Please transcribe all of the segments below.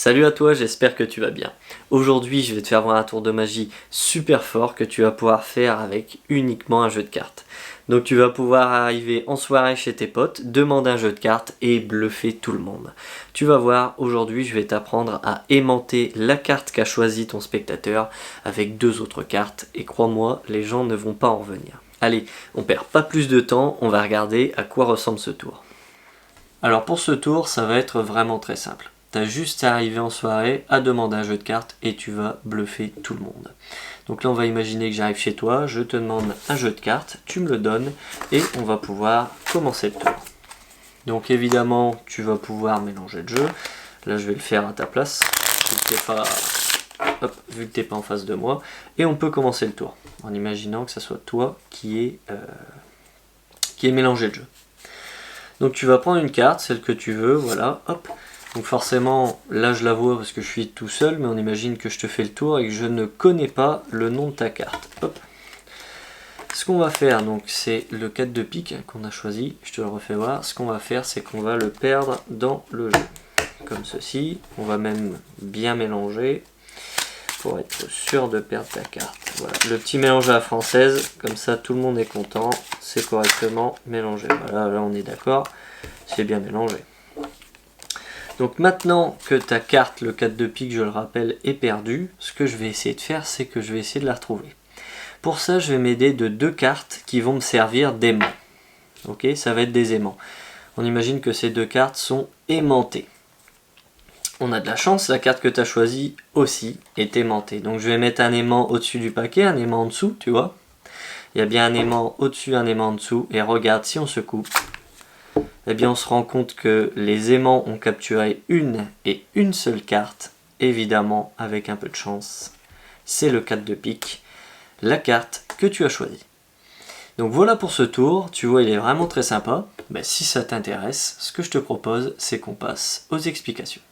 Salut à toi, j'espère que tu vas bien. Aujourd'hui, je vais te faire voir un tour de magie super fort que tu vas pouvoir faire avec uniquement un jeu de cartes. Donc tu vas pouvoir arriver en soirée chez tes potes, demander un jeu de cartes et bluffer tout le monde. Tu vas voir, aujourd'hui je vais t'apprendre à aimanter la carte qu'a choisi ton spectateur avec deux autres cartes et crois-moi, les gens ne vont pas en revenir. Allez, on perd pas plus de temps, on va regarder à quoi ressemble ce tour. Alors pour ce tour, ça va être vraiment très simple. T'as juste à arriver en soirée, à demander un jeu de cartes et tu vas bluffer tout le monde. Donc là on va imaginer que j'arrive chez toi, je te demande un jeu de cartes, tu me le donnes et on va pouvoir commencer le tour. Donc évidemment tu vas pouvoir mélanger le jeu. Là je vais le faire à ta place, vu que t'es pas en face de moi. Et on peut commencer le tour en imaginant que ce soit toi qui ait mélangé le jeu. Donc tu vas prendre une carte, celle que tu veux, voilà, hop. Donc forcément, là je la vois parce que je suis tout seul, mais on imagine que je te fais le tour et que je ne connais pas le nom de ta carte. Hop. Ce qu'on va faire, donc c'est le 4 de pique qu'on a choisi, je te le refais voir. Ce qu'on va faire, c'est qu'on va le perdre dans le jeu. Comme ceci, on va même bien mélanger pour être sûr de perdre ta carte. Voilà, le petit mélange à la française, comme ça tout le monde est content, c'est correctement mélangé. Voilà, là on est d'accord, c'est bien mélangé. Donc maintenant que ta carte, le 4 de pique, je le rappelle, est perdue, ce que je vais essayer de faire, c'est que je vais essayer de la retrouver. Pour ça, je vais m'aider de deux cartes qui vont me servir d'aimants. Ok, ça va être des aimants. On imagine que ces deux cartes sont aimantées. On a de la chance, la carte que tu as choisie aussi est aimantée. Donc je vais mettre un aimant au-dessus du paquet, un aimant en dessous, tu vois. Il y a bien un aimant au-dessus, un aimant en dessous. Et regarde, si on se coupe, eh bien on se rend compte que les aimants ont capturé une et une seule carte, évidemment avec un peu de chance. C'est le 4 de pique, la carte que tu as choisie. Donc voilà pour ce tour, tu vois il est vraiment très sympa. Ben, si ça t'intéresse, ce que je te propose c'est qu'on passe aux explications.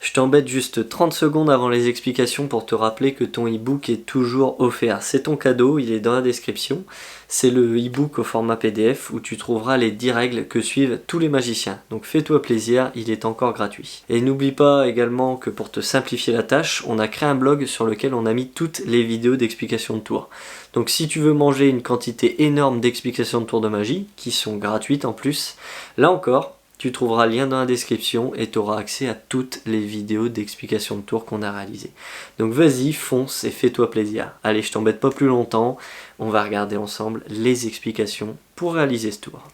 Je t'embête juste 30 secondes avant les explications pour te rappeler que ton e-book est toujours offert. C'est ton cadeau, il est dans la description. C'est le e-book au format PDF où tu trouveras les 10 règles que suivent tous les magiciens. Donc fais-toi plaisir, il est encore gratuit. Et n'oublie pas également que pour te simplifier la tâche, on a créé un blog sur lequel on a mis toutes les vidéos d'explications de tours. Donc si tu veux manger une quantité énorme d'explications de tours de magie, qui sont gratuites en plus, là encore, tu trouveras le lien dans la description et tu auras accès à toutes les vidéos d'explication de tours qu'on a réalisées. Donc vas-y, fonce et fais-toi plaisir. Allez, je t'embête pas plus longtemps, on va regarder ensemble les explications pour réaliser ce tour.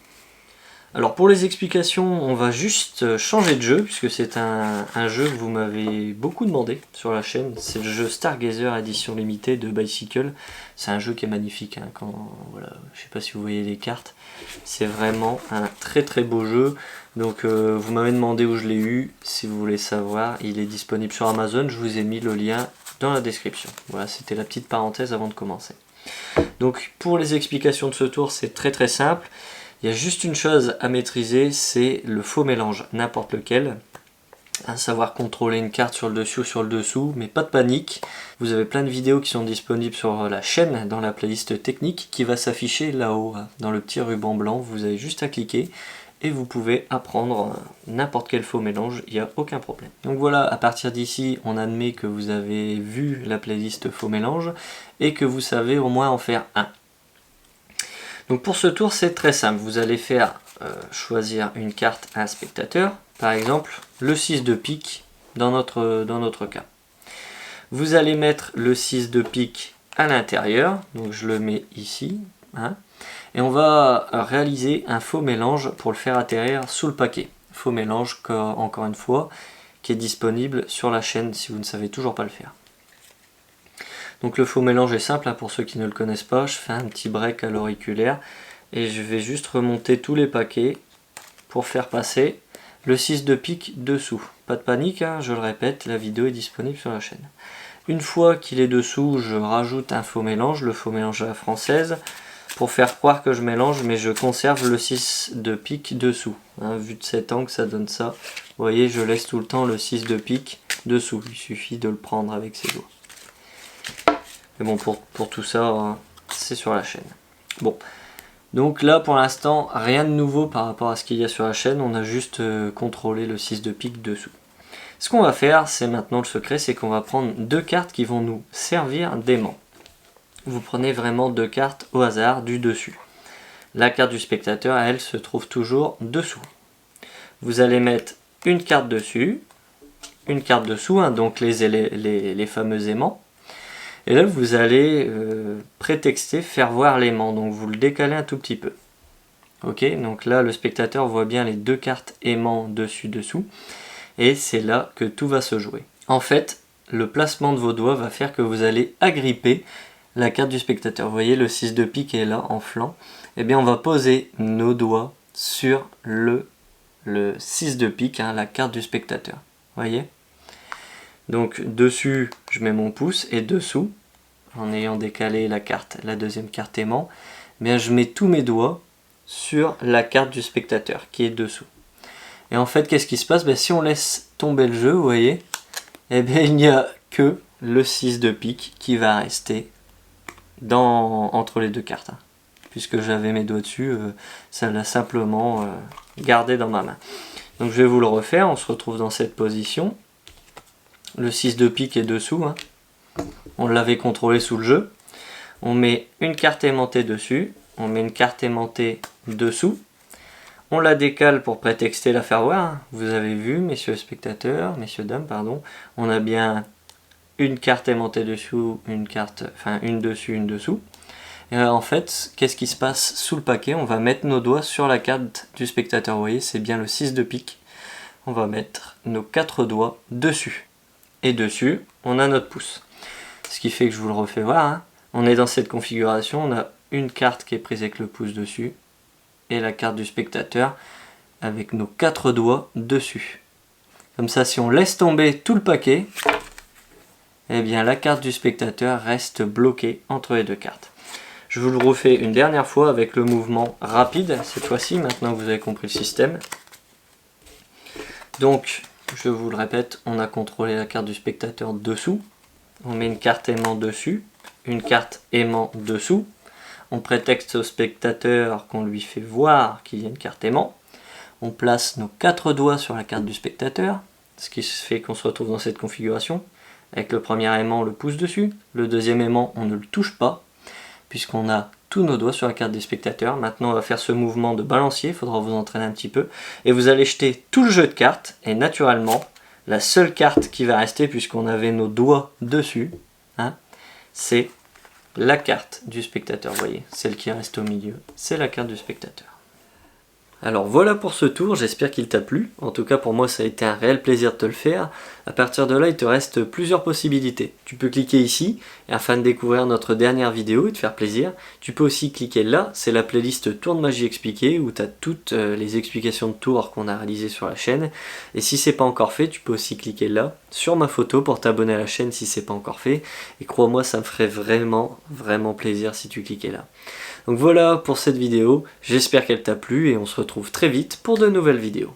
Alors pour les explications, on va juste changer de jeu, puisque c'est un jeu que vous m'avez beaucoup demandé sur la chaîne. C'est le jeu Stargazer édition limitée de Bicycle. C'est un jeu qui est magnifique, hein, voilà, je sais pas si vous voyez les cartes. C'est vraiment un très très beau jeu. Donc vous m'avez demandé où je l'ai eu, si vous voulez savoir, il est disponible sur Amazon, je vous ai mis le lien dans la description. Voilà, c'était la petite parenthèse avant de commencer. Donc pour les explications de ce tour, c'est très très simple. Il y a juste une chose à maîtriser, c'est le faux mélange, n'importe lequel. À savoir contrôler une carte sur le dessus ou sur le dessous, mais pas de panique. Vous avez plein de vidéos qui sont disponibles sur la chaîne, dans la playlist technique, qui va s'afficher là-haut, dans le petit ruban blanc. Vous avez juste à cliquer et vous pouvez apprendre n'importe quel faux mélange, il n'y a aucun problème. Donc voilà, à partir d'ici, on admet que vous avez vu la playlist faux mélange et que vous savez au moins en faire un. Donc pour ce tour, c'est très simple. Vous allez faire choisir une carte à un spectateur. Par exemple, le 6 de pique dans notre cas. Vous allez mettre le 6 de pique à l'intérieur. Donc je le mets ici. Hein, et on va réaliser un faux mélange pour le faire atterrir sous le paquet. Faux mélange, encore une fois, qui est disponible sur la chaîne si vous ne savez toujours pas le faire. Donc le faux mélange est simple, hein, pour ceux qui ne le connaissent pas, je fais un petit break à l'auriculaire et je vais juste remonter tous les paquets pour faire passer le 6 de pique dessous. Pas de panique, hein, je le répète, la vidéo est disponible sur la chaîne. Une fois qu'il est dessous, je rajoute un faux mélange, le faux mélange à la française, pour faire croire que je mélange, mais je conserve le 6 de pique dessous. Hein, vu de cet angle, ça donne ça. Vous voyez, je laisse tout le temps le 6 de pique dessous, il suffit de le prendre avec ses doigts. Mais bon, pour tout ça, hein, c'est sur la chaîne. Bon, donc là pour l'instant, rien de nouveau par rapport à ce qu'il y a sur la chaîne, on a juste contrôlé le 6 de pique dessous. Ce qu'on va faire, c'est maintenant le secret, c'est qu'on va prendre 2 cartes qui vont nous servir d'aimant. Vous prenez vraiment 2 cartes au hasard du dessus. La carte du spectateur, elle, se trouve toujours dessous. Vous allez mettre une carte dessus, une carte dessous, hein, donc les fameux aimants. Et là, vous allez prétexter faire voir l'aimant, donc vous le décalez un tout petit peu. Ok, donc là, le spectateur voit bien les 2 cartes aimants dessus-dessous, et c'est là que tout va se jouer. En fait, le placement de vos doigts va faire que vous allez agripper la carte du spectateur. Vous voyez, le 6 de pique est là, en flanc. Eh bien, on va poser nos doigts sur le 6 de pique, hein, la carte du spectateur. Vous voyez? Donc dessus, je mets mon pouce, et dessous, en ayant décalé la carte, la deuxième carte aimant, eh bien je mets tous mes doigts sur la carte du spectateur qui est dessous. Et en fait, qu'est-ce qui se passe? Si on laisse tomber le jeu, vous voyez, eh bien il n'y a que le 6 de pique qui va rester entre les 2 cartes. Hein. Puisque j'avais mes doigts dessus, ça l'a simplement gardé dans ma main. Donc je vais vous le refaire, on se retrouve dans cette position. Le 6 de pique est dessous, hein. On l'avait contrôlé sous le jeu. On met une carte aimantée dessus, on met une carte aimantée dessous. On la décale pour prétexter la faire voir. Vous avez vu, messieurs spectateurs, messieurs dames, pardon, on a bien une carte aimantée dessous, une dessus, une dessous. Et en fait, qu'est-ce qui se passe sous le paquet? On va mettre nos doigts sur la carte du spectateur. Vous voyez, c'est bien le 6 de pique. On va mettre nos 4 doigts dessus. Et dessus, on a notre pouce. Ce qui fait que je vous le refais voir. Hein. On est dans cette configuration. On a une carte qui est prise avec le pouce dessus. Et la carte du spectateur avec nos 4 doigts dessus. Comme ça, si on laisse tomber tout le paquet, eh bien la carte du spectateur reste bloquée entre les 2 cartes. Je vous le refais une dernière fois avec le mouvement rapide, cette fois-ci, maintenant que vous avez compris le système. Donc, je vous le répète, on a contrôlé la carte du spectateur dessous. On met une carte aimant dessus, une carte aimant dessous. On prétexte au spectateur qu'on lui fait voir qu'il y a une carte aimant. On place nos 4 doigts sur la carte du spectateur, ce qui fait qu'on se retrouve dans cette configuration. Avec le premier aimant, le pouce dessus. Le deuxième aimant, on ne le touche pas, puisqu'on a tous nos doigts sur la carte des spectateurs. Maintenant, on va faire ce mouvement de balancier, il faudra vous entraîner un petit peu. Et vous allez jeter tout le jeu de cartes, et naturellement, la seule carte qui va rester, puisqu'on avait nos doigts dessus, hein, c'est la carte du spectateur. Vous voyez, celle qui reste au milieu, c'est la carte du spectateur. Alors voilà pour ce tour, j'espère qu'il t'a plu. En tout cas pour moi ça a été un réel plaisir de te le faire. À partir de là il te reste plusieurs possibilités. Tu peux cliquer ici afin de découvrir notre dernière vidéo et te faire plaisir. Tu peux aussi cliquer là, c'est la playlist Tour de Magie expliquée où tu as toutes les explications de tours qu'on a réalisées sur la chaîne. Et si c'est pas encore fait, tu peux aussi cliquer là sur ma photo pour t'abonner à la chaîne si c'est pas encore fait. Et crois-moi ça me ferait vraiment plaisir si tu cliquais là. Donc voilà pour cette vidéo, j'espère qu'elle t'a plu et on se retrouve très vite pour de nouvelles vidéos.